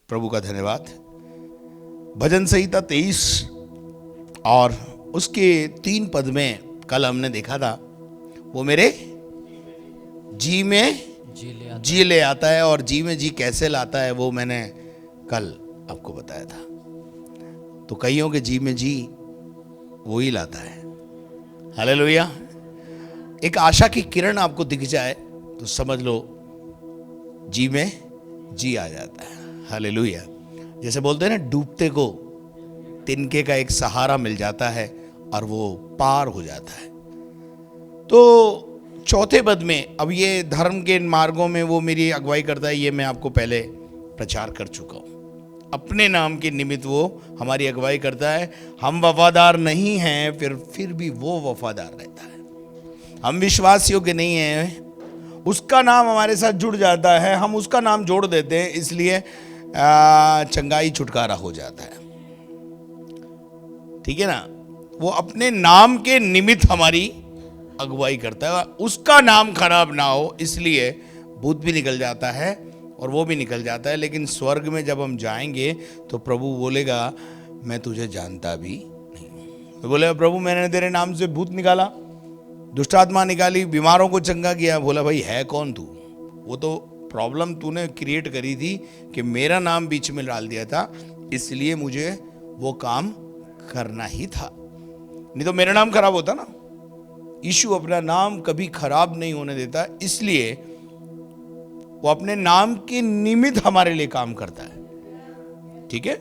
प्रभु का धन्यवाद। भजन संहिता 23 और उसके 3 पद में कल हमने देखा था, वो मेरे जी में जी ले आता है, और जी में जी कैसे लाता है वो मैंने कल आपको बताया था। तो कईयों के जी में जी वो ही लाता है। हालेलुया। एक आशा की किरण आपको दिख जाए तो समझ लो जी में जी आ जाता है। हालेलुया। जैसे बोलते हैं ना, डूबते को तिनके का एक सहारा मिल जाता है और वो पार हो जाता है। तो चौथे पद में, अब ये धर्म के मार्गों में वो मेरी अगुवाई करता है, ये मैं आपको पहले प्रचार कर चुका हूं। अपने नाम के निमित्त वो हमारी अगुवाई करता है। हम वफादार नहीं हैं, फिर भी वो वफादार रहता है। हम विश्वास योग्य नहीं हैं, उसका नाम हमारे साथ जुड़ जाता है, हम उसका नाम जोड़ देते हैं, इसलिए चंगाई छुटकारा हो जाता है। ठीक है ना। वो अपने नाम के निमित्त हमारी अगुवाई करता है, उसका नाम खराब ना हो इसलिए भूत भी निकल जाता है और वो भी निकल जाता है। लेकिन स्वर्ग में जब हम जाएंगे तो प्रभु बोलेगा, मैं तुझे जानता भी नहीं। तो बोलेगा, प्रभु मैंने तेरे नाम से भूत निकाला, दुष्ट आत्मा निकाली, बीमारों को चंगा किया। बोला, भाई है कौन तू? वो तो प्रॉब्लम तूने क्रिएट करी थी कि मेरा नाम बीच में डाल दिया था, इसलिए मुझे वो काम करना ही था, नहीं तो मेरा नाम खराब होता ना। यीशु अपना नाम कभी खराब नहीं होने देता, इसलिए वो अपने नाम के निमित्त हमारे लिए काम करता है। ठीक है।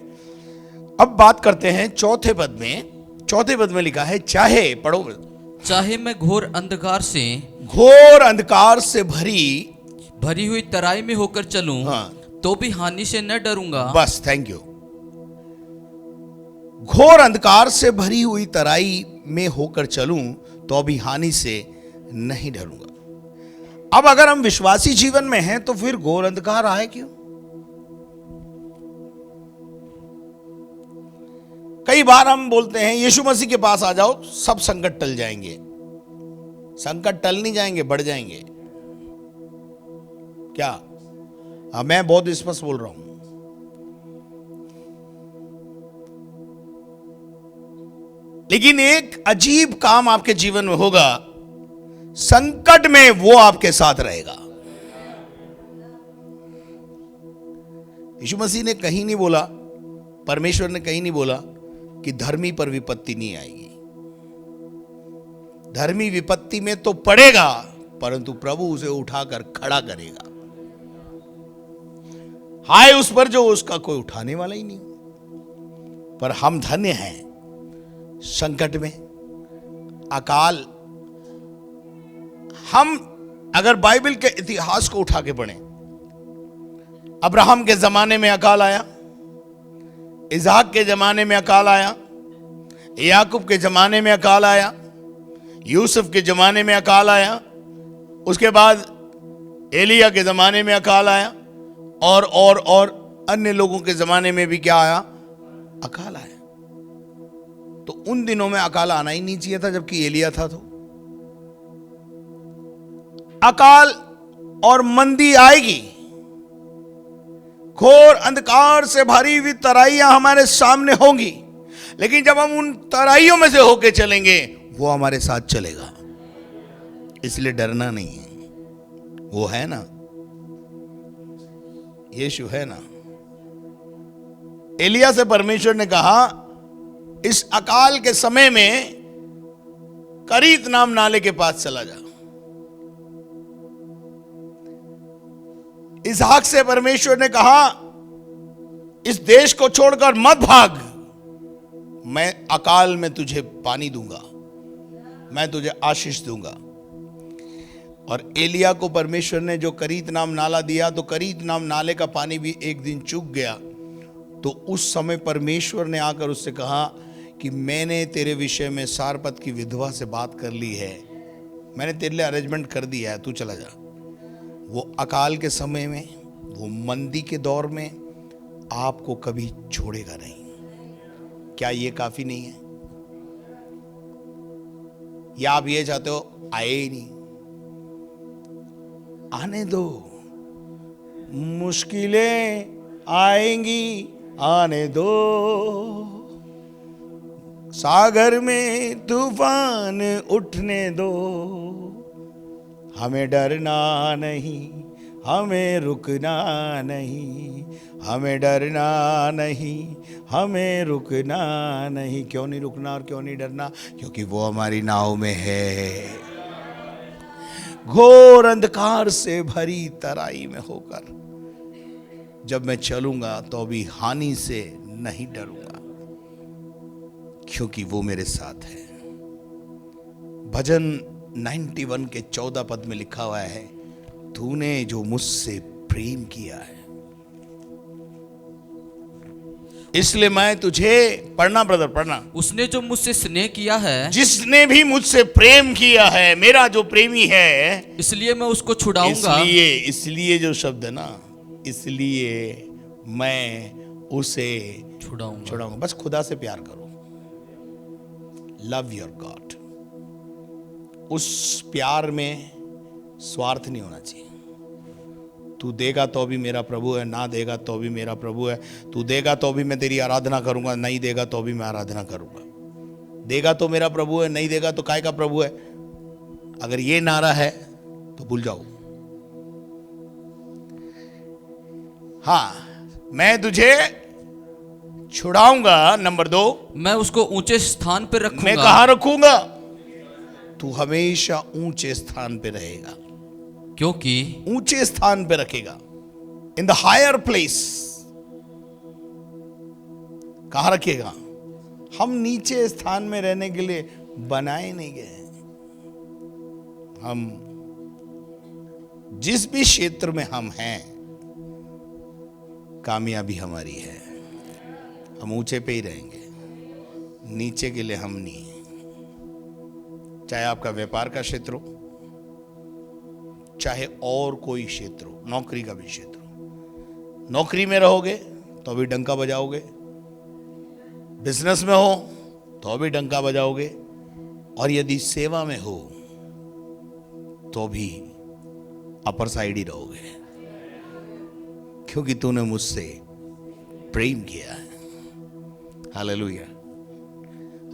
अब बात करते हैं चौथे पद में। चौथे पद में लिखा है, चाहे, पढ़ो, चाहे मैं घोर अंधकार से भरी हुई तराई में होकर चलूं, हाँ, तो भी हानि से न डरूंगा। बस, थैंक यू। घोर अंधकार से भरी हुई तराई में होकर चलूं तो भी हानि से नहीं डरूंगा। अब अगर हम विश्वासी जीवन में हैं तो फिर घोर अंधकार आए क्यों? कई बार हम बोलते हैं, यीशु मसीह के पास आ जाओ, सब संकट टल जाएंगे। संकट टल नहीं जाएंगे, बढ़ जाएंगे। क्या? हाँ, मैं बहुत स्पष्ट बोल रहा हूं। लेकिन एक अजीब काम आपके जीवन में होगा, संकट में वो आपके साथ रहेगा। यीशु मसीह ने कहीं नहीं बोला, परमेश्वर ने कहीं नहीं बोला कि धर्मी पर विपत्ति नहीं आएगी। धर्मी विपत्ति में तो पड़ेगा, परंतु प्रभु उसे उठाकर खड़ा करेगा। हाय उस पर जो उसका कोई उठाने वाला ही नहीं। पर हम धन्य हैं, संकट में, अकाल, हम अगर बाइबल के इतिहास को उठा के पढ़ें, अब्राहम के जमाने में अकाल आया, इज़हाक के जमाने में अकाल आया, याकूब के जमाने में अकाल आया, यूसुफ के जमाने में अकाल आया, उसके बाद एलिया के जमाने में अकाल आया, और अन्य लोगों के जमाने में भी क्या आया? अकाल आया। तो उन दिनों में अकाल आना ही नहीं चाहिए था, जबकि एलिया था। तो अकाल और मंदी आएगी, घोर अंधकार से भरी हुई तराइयां हमारे सामने होंगी, लेकिन जब हम उन तराइयों में से होके चलेंगे, वो हमारे साथ चलेगा। इसलिए डरना नहीं है। वो है ना, यीशु है ना। एलिया से परमेश्वर ने कहा, इस अकाल के समय में करीत नाम नाले के पास चला जा। इसहाक से परमेश्वर ने कहा, इस देश को छोड़कर मत भाग, मैं अकाल में तुझे पानी दूंगा, मैं तुझे आशीष दूंगा। और एलिया को परमेश्वर ने जो करीत नाम नाला दिया, तो करीत नाम नाले का पानी भी एक दिन चूक गया। तो उस समय परमेश्वर ने आकर उससे कहा कि मैंने तेरे विषय में सारपत की विधवा से बात कर ली है, मैंने तेरे लिए अरेंजमेंट कर दिया है, तू चला जा। वो अकाल के समय में, वो मंदी के दौर में आपको कभी छोड़ेगा नहीं। क्या ये काफी नहीं है? या आप ये चाहते हो आए ही नहीं? आने दो, मुश्किलें आएंगी आने दो, सागर में तूफान उठने दो, हमें डरना नहीं, हमें रुकना नहीं, हमें डरना नहीं, हमें रुकना नहीं। क्यों नहीं रुकना और क्यों नहीं डरना? क्योंकि वो हमारी नाव में है। घोर अंधकार से भरी तराई में होकर जब मैं चलूंगा तो भी हानि से नहीं डरूंगा, क्योंकि वो मेरे साथ है। भजन 91 के 14 पद में लिखा हुआ है, तूने जो मुझसे प्रेम किया है इसलिए मैं तुझे, पढ़ना ब्रदर पढ़ना, उसने जो मुझसे स्नेह किया है, जिसने भी मुझसे प्रेम किया है, मेरा जो प्रेमी है, इसलिए मैं उसको छुड़ाऊंगा। इसलिए जो शब्द है ना, इसलिए मैं उसे छुड़ाऊंगा। बस खुदा से प्यार करो, लव योर गॉड। उस प्यार में स्वार्थ नहीं होना चाहिए। तू देगा तो भी मेरा प्रभु है, ना देगा तो भी मेरा प्रभु है। तू देगा तो भी मैं तेरी आराधना करूंगा, नहीं देगा तो भी मैं आराधना करूंगा। देगा तो मेरा प्रभु है, नहीं देगा तो काय का प्रभु है। अगर ये नारा है तो भूल जाओ। हाँ, मैं तुझे छुड़ाऊंगा। नंबर 2, मैं उसको ऊंचे स्थान पर रखूंगा। मैं कहां रखूंगा? तू हमेशा ऊंचे स्थान पे रहेगा, क्योंकि ऊंचे स्थान पे रखेगा, इन द हायर प्लेस। कहां रखेगा? हम नीचे स्थान में रहने के लिए बनाए नहीं गए। हम जिस भी क्षेत्र में हम हैं, कामयाबी हमारी है। हम ऊंचे पे ही रहेंगे, नीचे के लिए हम नहीं। चाहे आपका व्यापार का क्षेत्र हो, चाहे और कोई क्षेत्र हो, नौकरी का भी क्षेत्र हो। नौकरी में रहोगे तो भी डंका बजाओगे, बिजनेस में हो तो भी डंका बजाओगे, और यदि सेवा में हो तो भी अपर साइड ही रहोगे, क्योंकि तूने मुझसे प्रेम किया है। हालेलुया।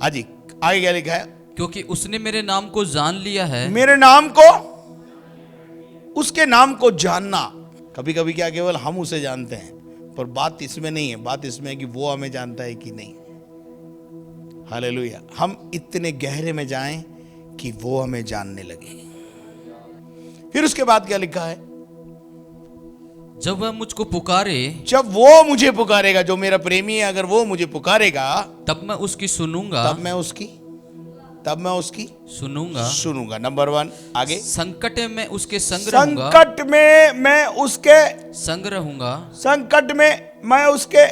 हाजी, आगे क्या लिखा है? क्योंकि उसने मेरे नाम को जान लिया है। मेरे नाम को, उसके नाम को जानना। कभी कभी क्या केवल हम उसे जानते हैं, पर बात इसमें नहीं है। बात इसमें है कि वो हमें जानता है कि नहीं। हालेलुया। हम इतने गहरे में जाएं कि वो हमें जानने लगे। फिर उसके बाद क्या लिखा है? जब वह मुझको पुकारे, जब वो मुझे पुकारेगा, जो मेरा प्रेमी है, अगर वो मुझे पुकारेगा, तब मैं उसकी सुनूंगा। तब मैं उसकी सुनूंगा। नंबर 1, आगे। संकट में उसके संग रहूंगा। संकट में मैं उसके संग रहूंगा। संकट में मैं उसके,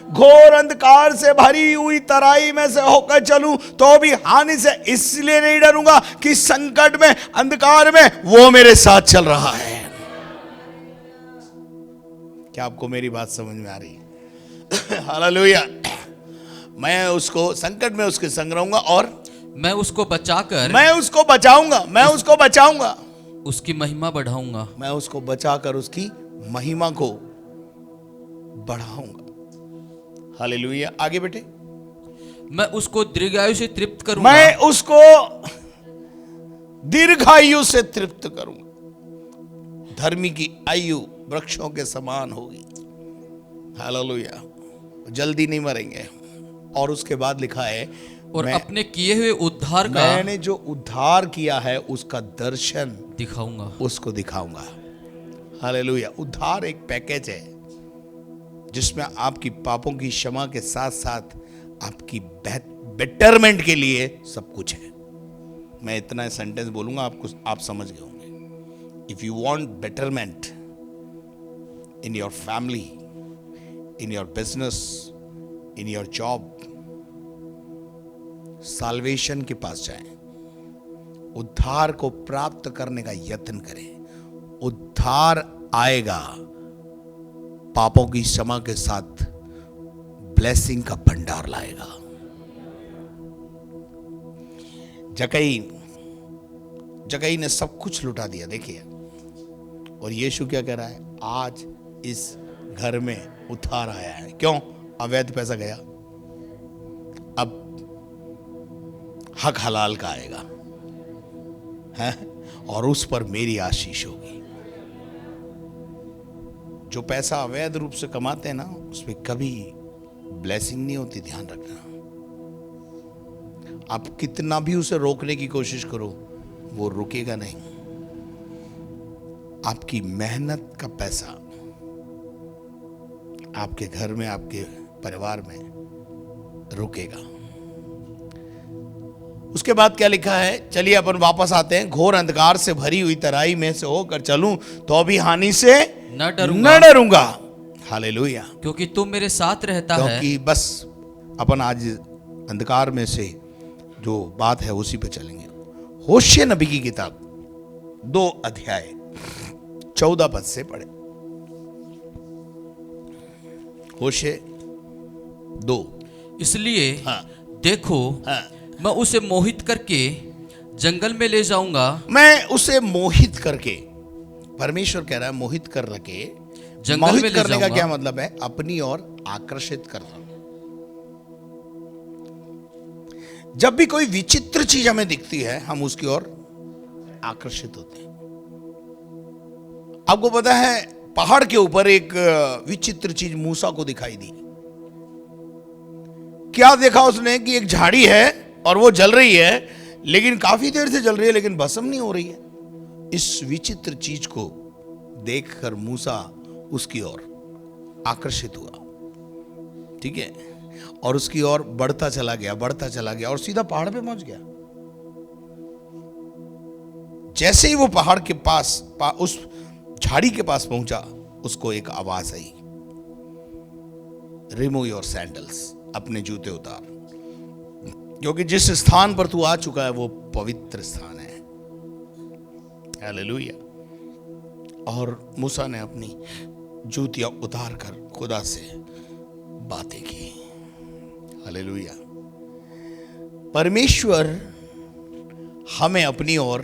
घोर अंधकार से भरी हुई तराई में से होकर चलूं तो भी हानि से इसलिए नहीं डरूंगा कि संकट में, अंधकार में वो मेरे साथ चल रहा है। क्या आपको मेरी बात समझ में आ रही है? हालेलुया। मैं उसको संकट में उसके संग रहूंगा, और मैं उसको बचाकर, मैं उसको बचाऊंगा, उसकी महिमा बढ़ाऊंगा। मैं उसको बचाकर उसकी महिमा को बढ़ाऊंगा। हालेलुया। आगे बेटे। मैं उसको दीर्घायु से तृप्त करूंगा। मैं उसको दीर्घायु से तृप्त करूंगा। धर्मी की आयु वृक्षों के समान होगी। हालेलुया। जल्दी नहीं मरेंगे। और उसके बाद लिखा है, और अपने किए हुए उद्धार का, मैंने जो उद्धार किया है उसका दर्शन दिखाऊंगा, उसको दिखाऊंगा। हालेलुया। उद्धार एक पैकेज है जिसमें आपकी पापों की क्षमा के साथ साथ आपकी बेटरमेंट के लिए सब कुछ है। मैं इतना सेंटेंस बोलूंगा, आप समझ गए होंगे। If you want betterment in your family, in your business, in your job, salvation के पास जाएं, उद्धार को प्राप्त करने का यत्न करें। उद्धार आएगा, पापों की क्षमा के साथ ब्लेसिंग का भंडार लाएगा। जकई ने सब कुछ लुटा दिया, देखिए। और यीशु क्या कह रहा है? आज इस घर में उतार आया है। क्यों? अवैध पैसा गया, अब हक हलाल का आएगा है, और उस पर मेरी आशीष होगी। जो पैसा अवैध रूप से कमाते हैं ना, उसमें कभी ब्लेसिंग नहीं होती, ध्यान रखना। आप कितना भी उसे रोकने की कोशिश करो, वो रुकेगा नहीं। आपकी मेहनत का पैसा आपके घर में, आपके परिवार में रुकेगा। उसके बाद क्या लिखा है, चलिए अपन वापस आते हैं। घोर अंधकार से भरी हुई तराई में से होकर चलूं तो भी हानि से न डरूंगा, न डरूंगा। हालेलुया। क्योंकि तुम मेरे साथ रहता है। क्योंकि बस अपन आज अंधकार में से जो बात है उसी पे चलेंगे। होशे नबी की किताब 2 अध्याय 14 पद से पढ़े। होशे 2। इसलिए हाँ, देखो, हाँ, मैं उसे मोहित करके जंगल में ले जाऊंगा। मैं उसे मोहित करके, परमेश्वर कह रहा है मोहित कर रखे। जंगल में मोहित ले करने का जाऊंगा। क्या मतलब है? अपनी ओर आकर्षित करना। जब भी कोई विचित्र चीज हमें दिखती है, हम उसकी ओर आकर्षित होते हैं। आपको पता है, पहाड़ के ऊपर एक विचित्र चीज मूसा को दिखाई दी। क्या देखा उसने कि एक झाड़ी है और वो जल रही है, लेकिन काफी देर से जल रही है, लेकिन भस्म नहीं हो रही है। इस विचित्र चीज को देखकर मूसा उसकी ओर आकर्षित हुआ, ठीक है, और उसकी ओर बढ़ता चला गया और सीधा पहाड़ पे पहुंच गया। जैसे ही वो पहाड़ के पास उस झाड़ी के पास पहुंचा, उसको एक आवाज आई, रिमूव योर सैंडल्स, अपने जूते उतार, क्योंकि जिस स्थान पर तू आ चुका है वो पवित्र स्थान है। हालेलुया। और मूसा ने अपनी जूतियां उतार कर खुदा से बातें की। हालेलुया। परमेश्वर हमें अपनी ओर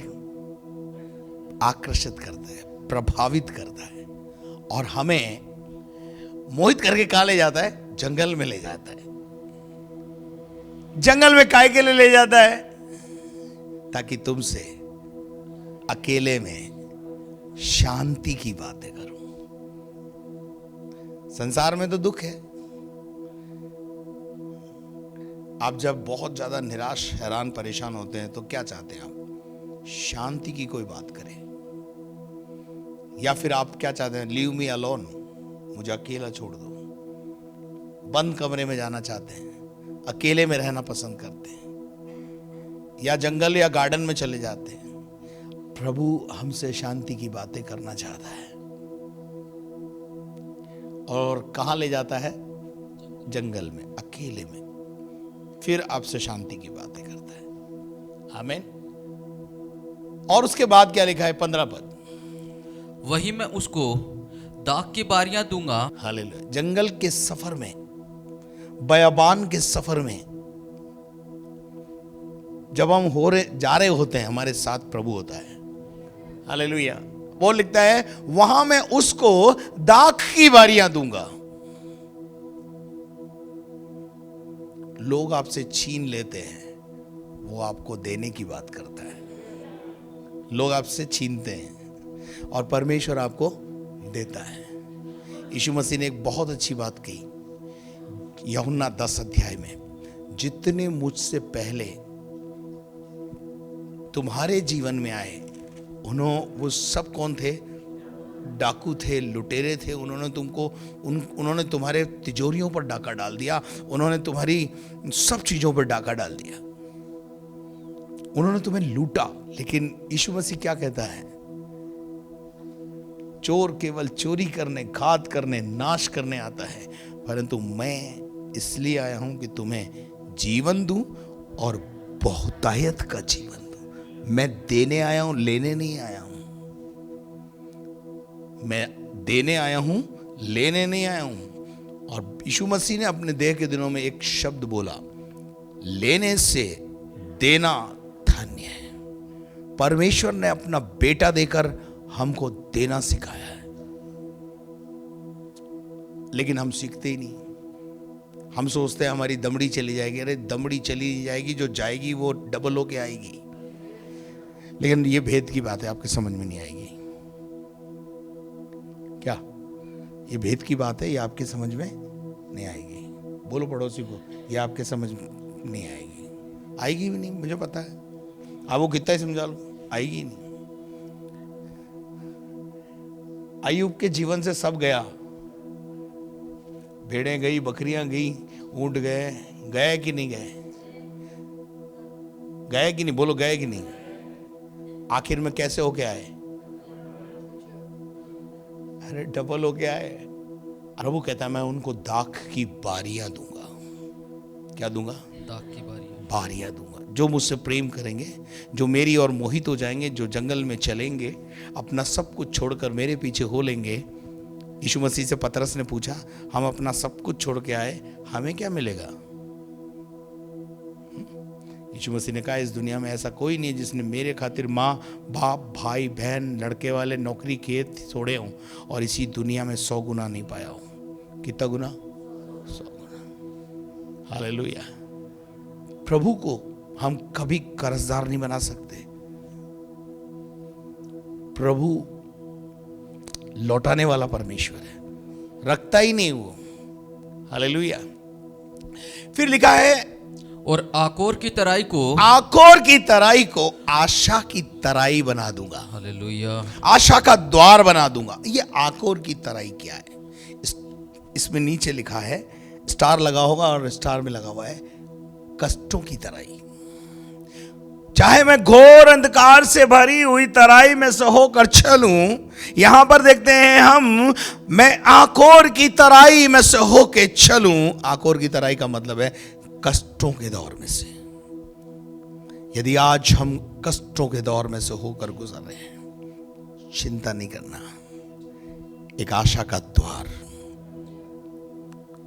आकर्षित करता है, प्रभावित करता है, और हमें मोहित करके कहां ले जाता है? जंगल में ले जाता है। जंगल में काय के लिए ले जाता है? ताकि तुमसे अकेले में शांति की बातें करूं। संसार में तो दुख है। आप जब बहुत ज्यादा निराश, हैरान, परेशान होते हैं तो क्या चाहते हैं आप? शांति की कोई बात करें। या फिर आप क्या चाहते हैं? लीव मी अलोन, मुझे अकेला छोड़ दो। बंद कमरे में जाना चाहते हैं, अकेले में रहना पसंद करते हैं, या जंगल या गार्डन में चले जाते हैं। प्रभु हमसे शांति की बातें करना चाहता है, और कहां ले जाता है? जंगल में, अकेले में, फिर आपसे शांति की बातें करता है। आमीन। और उसके बाद क्या लिखा है? 15 पद, वही मैं उसको दाख की बारियां दूंगा। हालेलुया। जंगल के सफर में, बयाबान के सफर में, जब हम जा रहे होते हैं, हमारे साथ प्रभु होता है। हालेलुया। वो लिखता है, वहां मैं उसको दाख की बारियां दूंगा। लोग आपसे छीन लेते हैं, वो आपको देने की बात करता है। लोग आपसे छीनते हैं और परमेश्वर आपको देता है। यीशु मसीह ने एक बहुत अच्छी बात कही यूहन्ना 10 अध्याय में, जितने मुझसे पहले तुम्हारे जीवन में आए, वो सब कौन थे? डाकू थे, लुटेरे थे। उन्होंने तुम्हारे तिजोरियों पर डाका डाल दिया, उन्होंने तुम्हारी सब चीजों पर डाका डाल दिया, उन्होंने तुम्हें लूटा। लेकिन यीशु मसीह क्या कहता है? चोर केवल चोरी करने, घात करने, नाश करने आता है, परंतु मैं इसलिए आया हूं कि तुम्हें जीवन दूं और बहुतायत का जीवन दूं। मैं देने आया हूं, लेने नहीं आया हूं। मैं देने आया हूं, लेने नहीं आया हूं। और यीशु मसीह ने अपने देह के दिनों में एक शब्द बोला, लेने से देना धन्य है। परमेश्वर ने अपना बेटा देकर हमको देना सिखाया है। लेकिन हम सीखते ही नहीं। हम सोचते हैं हमारी दमड़ी चली जाएगी। अरे दमड़ी चली जाएगी, जो जाएगी वो डबल होके आएगी। लेकिन ये भेद की बात है, आपके समझ में नहीं आएगी। क्या ये भेद की बात है? ये आपके समझ में नहीं आएगी। बोलो पड़ोसी को, ये आपके समझ में नहीं आएगी। आएगी भी नहीं, मुझे पता है। आप वो कितना ही समझा लो, आएगी नहीं। अय्यूब के जीवन से सब गया। भेड़ें गई, बकरियां गई, ऊंट गए। गए कि नहीं गए? गए कि नहीं? बोलो गए कि नहीं? आखिर में कैसे होके आए? अरे डबल होके आए। और वो कहता है मैं उनको दाख की बारियां दूंगा। क्या दूंगा? दाख की बारियां दूंगा। जो मुझसे प्रेम करेंगे, जो मेरी और मोहित हो जाएंगे, जो जंगल में चलेंगे, अपना सब कुछ छोड़कर मेरे पीछे हो लेंगे। यीशु मसीह से पतरस ने पूछा, हम अपना सब कुछ छोड़ के आए, हमें क्या मिलेगा? यीशु मसीह ने कहा, इस दुनिया में ऐसा कोई नहीं है जिसने मेरे खातिर माँ बाप भाई बहन लड़के वाले नौकरी खेत छोड़े हों और इसी दुनिया में 100 गुना नहीं पाया हो। कितना गुना? 100 गुना। हालेलुया। प्रभु को हम कभी कर्जदार नहीं बना सकते। प्रभु लौटाने वाला परमेश्वर है, रखता ही नहीं वो। हालेलुया। फिर लिखा है, और आकोर की तराई को आशा की तराई बना दूंगा। हालेलुया। आशा का द्वार बना दूंगा। ये आकोर की तराई क्या है? इसमें नीचे लिखा है, स्टार लगा होगा और स्टार में लगा हुआ है कष्टों की तराई। चाहे मैं घोर अंधकार से भरी हुई तराई में से होकर चलूं, यहां पर देखते हैं हम, मैं आकोर की तराई में से होकर चलूं। आकोर की तराई का मतलब है कष्टों के दौर में से। यदि आज हम कष्टों के दौर में से होकर गुजर रहे हैं, चिंता नहीं करना, एक आशा का द्वार।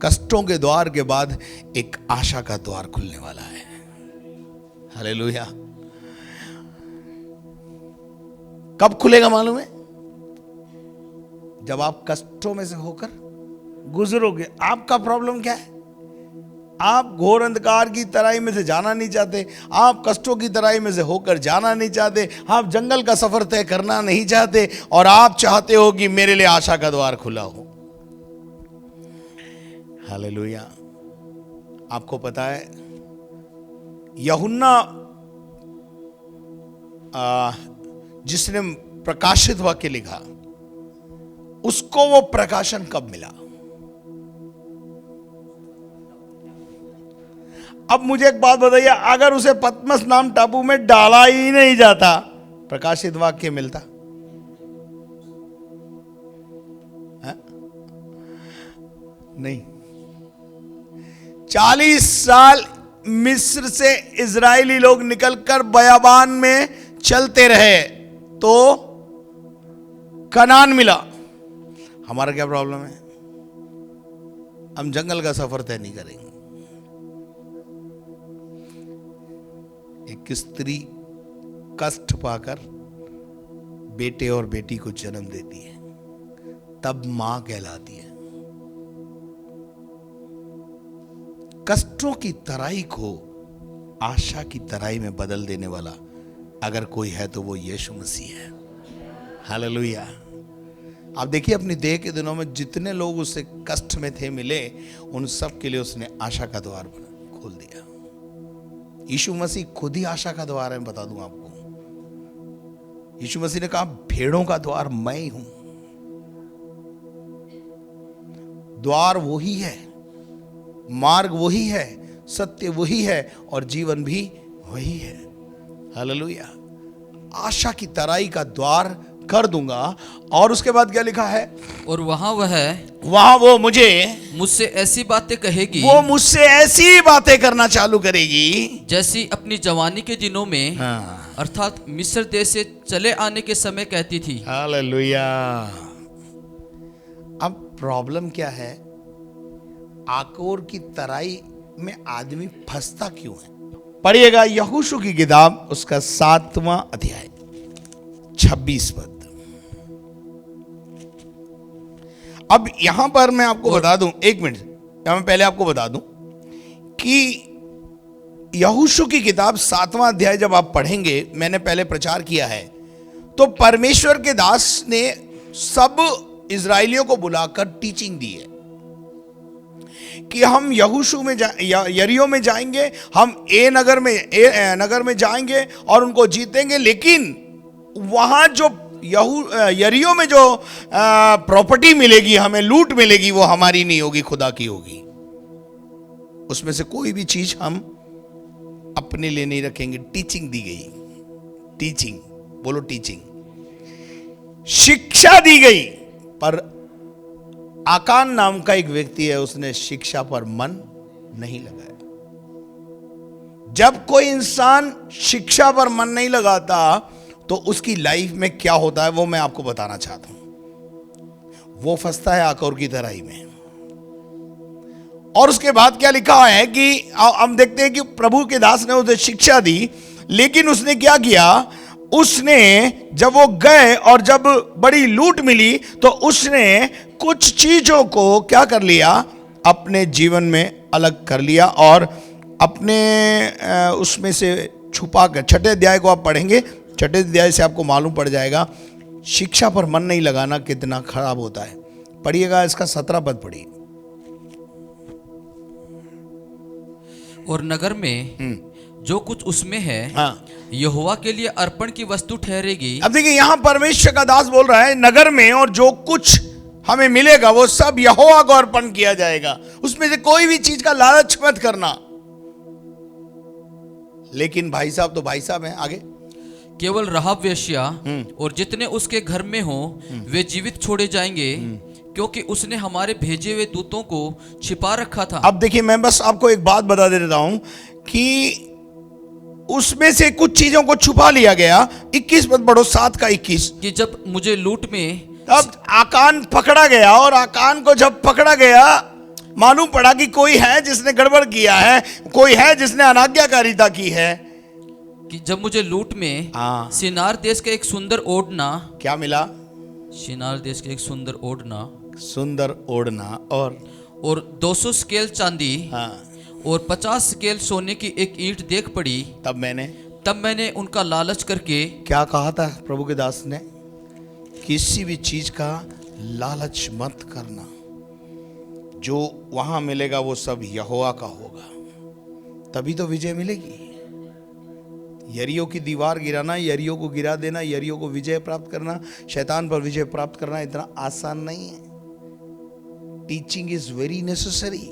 कष्टों के द्वार के बाद एक आशा का द्वार खुलने वाला है। हालेलुया। कब खुलेगा मालूम है? जब आप कष्टों में से होकर गुजरोगे। आपका प्रॉब्लम क्या है? आप घोर अंधकार की तराई में से जाना नहीं चाहते, आप कष्टों की तराई में से होकर जाना नहीं चाहते, आप जंगल का सफर तय करना नहीं चाहते, और आप चाहते हो कि मेरे लिए आशा का द्वार खुला हो। हालेलुया। आपको पता है, यूहन्ना जिसने प्रकाशित वाक्य लिखा, उसको वो प्रकाशन कब मिला? अब मुझे एक बात बताइए, अगर उसे पतमस नाम टापू में डाला ही नहीं जाता, प्रकाशित वाक्य मिलता? है? नहीं। 40 साल मिस्र से इजरायली लोग निकलकर बयाबान में चलते रहे तो कनान मिला। हमारा क्या प्रॉब्लम है? हम जंगल का सफर तय नहीं करेंगे। एक स्त्री कष्ट पाकर बेटे और बेटी को जन्म देती है, तब मां कहलाती है। कष्टों की तराई को आशा की तराई में बदल देने वाला अगर कोई है तो वो यीशु मसीह है। हालेलुया। आप देखिए, अपनी देह के दिनों में जितने लोग उससे कष्ट में थे मिले, उन सब के लिए उसने आशा का द्वार खोल दिया। यीशु मसीह खुद ही आशा का द्वार है। मैं बता दूं आपको, यीशु मसीह ने कहा, भेड़ों का द्वार मैं ही हूं। द्वार वही है, मार्ग वही है, सत्य वही है और जीवन भी वही है। हालेलुया। आशा की तराई का द्वार कर दूंगा। और उसके बाद क्या लिखा है? और वहां वो मुझसे ऐसी बातें कहेगी, वो मुझसे ऐसी बातें करना चालू करेगी जैसी अपनी जवानी के दिनों में, हाँ, अर्थात मिस्र देश से चले आने के समय कहती थी। हालेलुया। अब प्रॉब्लम क्या है? आकोर की तराई में आदमी फंसता क्यों है? पढ़िएगा यहोशू की किताब, उसका 7वां अध्याय 26 पद। अब यहां पर मैं आपको बता दूं, एक मिनट, मैं पहले आपको बता दूं कि यहोशू की किताब 7वां अध्याय जब आप पढ़ेंगे, मैंने पहले प्रचार किया है, तो परमेश्वर के दास ने सब इजरायलियों को बुलाकर टीचिंग दी है कि हम यहोशू में यरीहो में जाएंगे, हम ए नगर में जाएंगे और उनको जीतेंगे, लेकिन वहां जो यरीहो में जो प्रॉपर्टी मिलेगी, हमें लूट मिलेगी, वो हमारी नहीं होगी, खुदा की होगी। उसमें से कोई भी चीज हम अपने लिए नहीं रखेंगे। टीचिंग दी गई, टीचिंग, बोलो टीचिंग, शिक्षा दी गई। पर आकान नाम का एक व्यक्ति है, उसने शिक्षा पर मन नहीं लगाया। जब कोई इंसान शिक्षा पर मन नहीं लगाता तो उसकी लाइफ में क्या होता है वो मैं आपको बताना चाहता हूं। वो फंसता है आकोर की तराई में। और उसके बाद क्या लिखा है कि हम देखते हैं कि प्रभु के दास ने उसे शिक्षा दी, लेकिन उसने क्या किया, उसने जब वो गए और जब बड़ी लूट मिली तो उसने कुछ चीजों को क्या कर लिया, अपने जीवन में अलग कर लिया और अपने उसमें से छुपा कर। 6ठे अध्याय को आप पढ़ेंगे, 6ठे अध्याय से आपको मालूम पड़ जाएगा शिक्षा पर मन नहीं लगाना कितना खराब होता है। पढ़िएगा, इसका 17 पद पढ़िए। और नगर में जो कुछ उसमें है, हाँ, यहोवा के लिए अर्पण की वस्तु ठहरेगी। अब देखिए यहां परमेश्वर का दास बोल रहा है, नगर में और जो कुछ हमें मिलेगा वो सब यहोवा को अर्पण किया जाएगा। उसमें से कोई भी चीज का लालच मत करना। लेकिन भाई साहब तो भाई साहब हैं। आगे, केवल राहाब वेश्या और जितने उसके घर में हो वे जीवित छोड़े जाएंगे, क्योंकि उसने हमारे भेजे हुए दूतों को छिपा रखा था। अब देखिए मैं बस आपको एक बात बता देता हूं कि उसमें से कुछ चीजों को छुपा लिया गया। 21 पद पढ़ो, 7 का 21। कि जब मुझे लूट में तब आकान पकड़ा गया, और आकान को जब पकड़ा गया मालूम पड़ा कि कोई है जिसने गड़बड़ किया है, कोई है जिसने अनाज्ञाकारिता की है। कि जब मुझे लूट में शिनार देश का एक सुंदर ओढ़ना, क्या मिला, शिनार देश का एक सुंदर ओढ़ना, सुंदर ओढ़ना और 200 स्केल चांदी और 50 स्केल सोने की एक ईंट देख पड़ी। तब मैंने उनका लालच करके, क्या कहा था प्रभु के दास ने, किसी भी चीज का लालच मत करना, जो वहां मिलेगा वो सब यहोवा का होगा, तभी तो विजय मिलेगी। यरीहो की दीवार गिराना, यरीहो को गिरा देना, यरीहो को विजय प्राप्त करना, शैतान पर विजय प्राप्त करना इतना आसान नहीं है। Teaching is very necessary.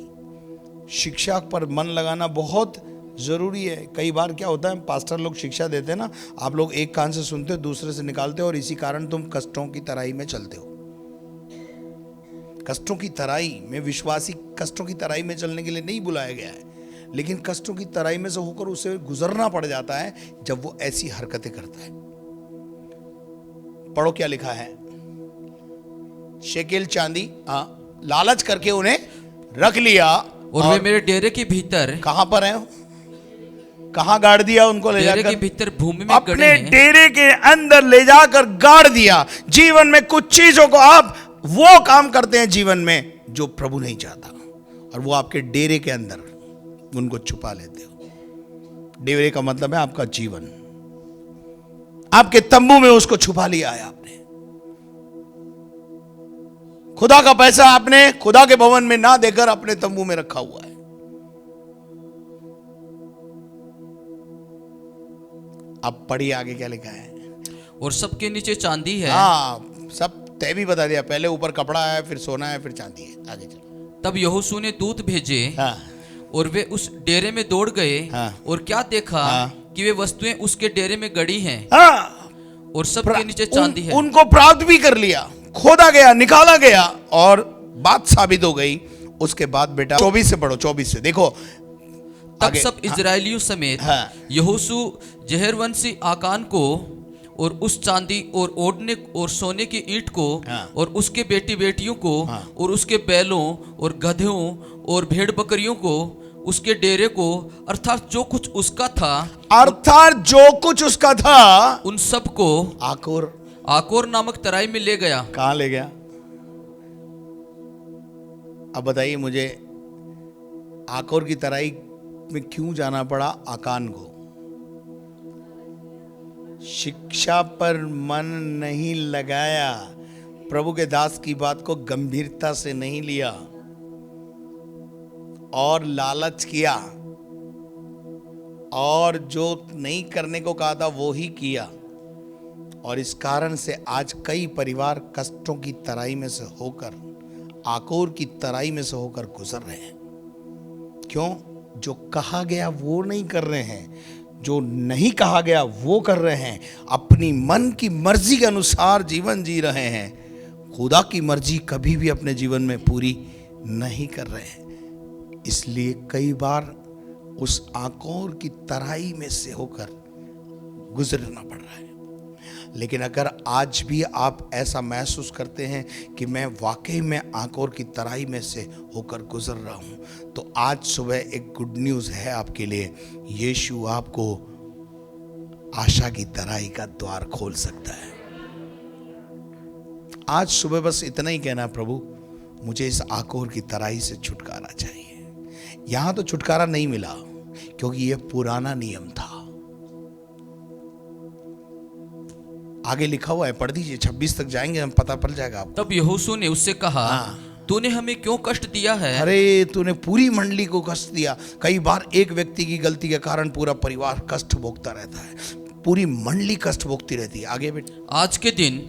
शिक्षा पर मन लगाना बहुत जरूरी है। कई बार क्या होता है, पास्टर लोग शिक्षा देते हैं ना, आप लोग एक कान से सुनते हो दूसरे से निकालते हो, और इसी कारण तुम कष्टों की तराई में चलते हो। कष्टों की तराई में, विश्वासी कष्टों की तराई में चलने के लिए नहीं बुलाया गया है, लेकिन कष्टों की तराई में से होकर उसे गुजरना पड़ जाता है जब वो ऐसी हरकतें करता है। पढ़ो क्या लिखा है, शेकेल चांदी लालच करके उन्हें रख लिया, और वे मेरे डेरे के भीतर, कहां पर है, कहां गाड़ दिया उनको, ले जाकर के भीतर भूमि में अपने डेरे के अंदर ले जाकर गाड़ दिया। जीवन में कुछ चीजों को आप वो काम करते हैं जीवन में जो प्रभु नहीं चाहता, और वो आपके डेरे के अंदर उनको छुपा लेते हो। डेरे का मतलब है आपका जीवन, आपके तंबू में उसको छुपा लिया है आपने। खुदा का पैसा आपने खुदा के भवन में ना देकर अपने तंबू में रखा हुआ है। अब पढ़िए आगे क्या लिखा है। और सबके नीचे चांदी है। सब तय भी बता दिया, पहले ऊपर कपड़ा है, फिर सोना है, फिर चांदी है। आगे चलो। तब यहोशू ने दूत भेजे और वे उस डेरे में दौड़ गए और क्या देखा कि वे वस्तुएं उसके डेरे में गड़ी हैं और सबके नीचे चांदी है। उनको प्राप्त भी कर लिया, खोदा गया, निकाला गया और बात साबित हो गई। उसके बाद बेटा 24 से पढ़ो, 24 से देखो। तब सब इजरायलियों समेत यहोशू जहरवंशी आकान को और उस चांदी और ओढ़ने और सोने की ईंट को और उसके बेटी बेटियों को और उसके बैलों और गधों और भेड़ बकरियों को, उसके डेरे को, अर्थात जो कुछ उसका था, उन सब को आकोर नामक तराई में ले गया। कहां ले गया? अब बताइए मुझे आकोर की तराई में क्यों जाना पड़ा आकान को? शिक्षा पर मन नहीं लगाया, प्रभु के दास की बात को गंभीरता से नहीं लिया और लालच किया और जो नहीं करने को कहा था वो ही किया। और इस कारण से आज कई परिवार कष्टों की तराई में से होकर, आकोर की तराई में से होकर गुजर रहे हैं। क्यों? जो कहा गया वो नहीं कर रहे हैं, जो नहीं कहा गया वो कर रहे हैं, अपनी मन की मर्जी के अनुसार जीवन जी रहे हैं, खुदा की मर्जी कभी भी अपने जीवन में पूरी नहीं कर रहे हैं। इसलिए कई बार उस आकोर की तराई में से होकर गुजरना पड़ रहा है। लेकिन अगर आज भी आप ऐसा महसूस करते हैं कि मैं वाकई में आकोर की तराई में से होकर गुजर रहा हूं, तो आज सुबह एक गुड न्यूज़ है आपके लिए। यीशु आपको आशा की तराई का द्वार खोल सकता है। आज सुबह बस इतना ही कहना, प्रभु मुझे इस आकोर की तराई से छुटकारा चाहिए। यहां तो छुटकारा नहीं मिला क्योंकि यह पुराना नियम था। आगे लिखा हुआ है, पढ़ दीजिए, 26 तक जाएंगे हम, पता पड़ जाएगा आपको। तब यहोशू ने उससे कहा, तूने हमें क्यों कष्ट दिया है? अरे तूने पूरी मंडली को कष्ट दिया। कई बार एक व्यक्ति की गलती के कारण पूरा परिवार कष्ट भोगता रहता है, पूरी मंडली कष्ट भोगती रहती है। आगे बेटा। आज के दिन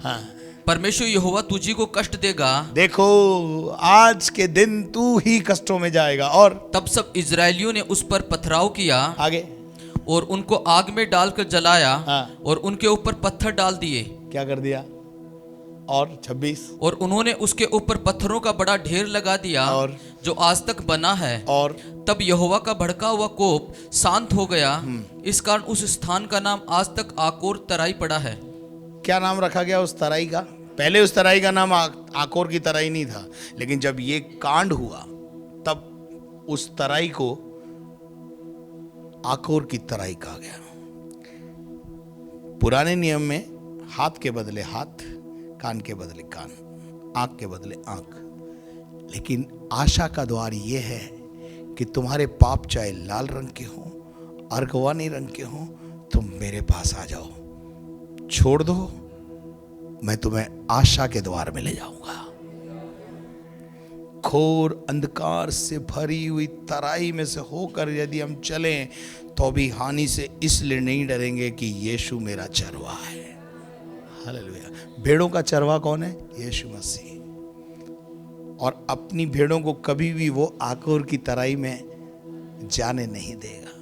परमेश्वर यहोवा तुझी को कष्ट देगा। देखो आज के दिन तू ही कष्टों में जाएगा। और तब सब इजरायलियों ने उस पर पथराव किया। आगे। और उनको आग में डालकर जलाया। और उनके ऊपर पत्थर डाल दिए। क्या कर दिया? और 26। और उन्होंने उसके ऊपर पत्थरों का बड़ा ढेर लगा दिया, और जो आज तक बना है। और तब यहोवा का भड़का हुआ कोप शांत हो गया। इस कारण उस स्थान का नाम आज तक आकोर तराई पड़ा है। क्या नाम रखा गया उस तराई का? पहले उस तराई का नाम आकोर की तराई नहीं था, लेकिन जब ये कांड हुआ तब उस तराई को आकोर की तराई कहा गया। पुराने नियम में हाथ के बदले हाथ, कान के बदले कान, आंख के बदले आंख। लेकिन आशा का द्वार यह है कि तुम्हारे पाप चाहे लाल रंग के हों, अर्गवानी रंग के हों, तुम मेरे पास आ जाओ, छोड़ दो, मैं तुम्हें आशा के द्वार में ले जाऊंगा। घोर अंधकार से भरी हुई तराई में से होकर यदि हम चलें तो भी हानि से इसलिए नहीं डरेंगे कि यीशु मेरा चरवा है। हालेलुया। भेड़ों का चरवा कौन है? यीशु मसीह। और अपनी भेड़ों को कभी भी वो आकोर की तराई में जाने नहीं देगा।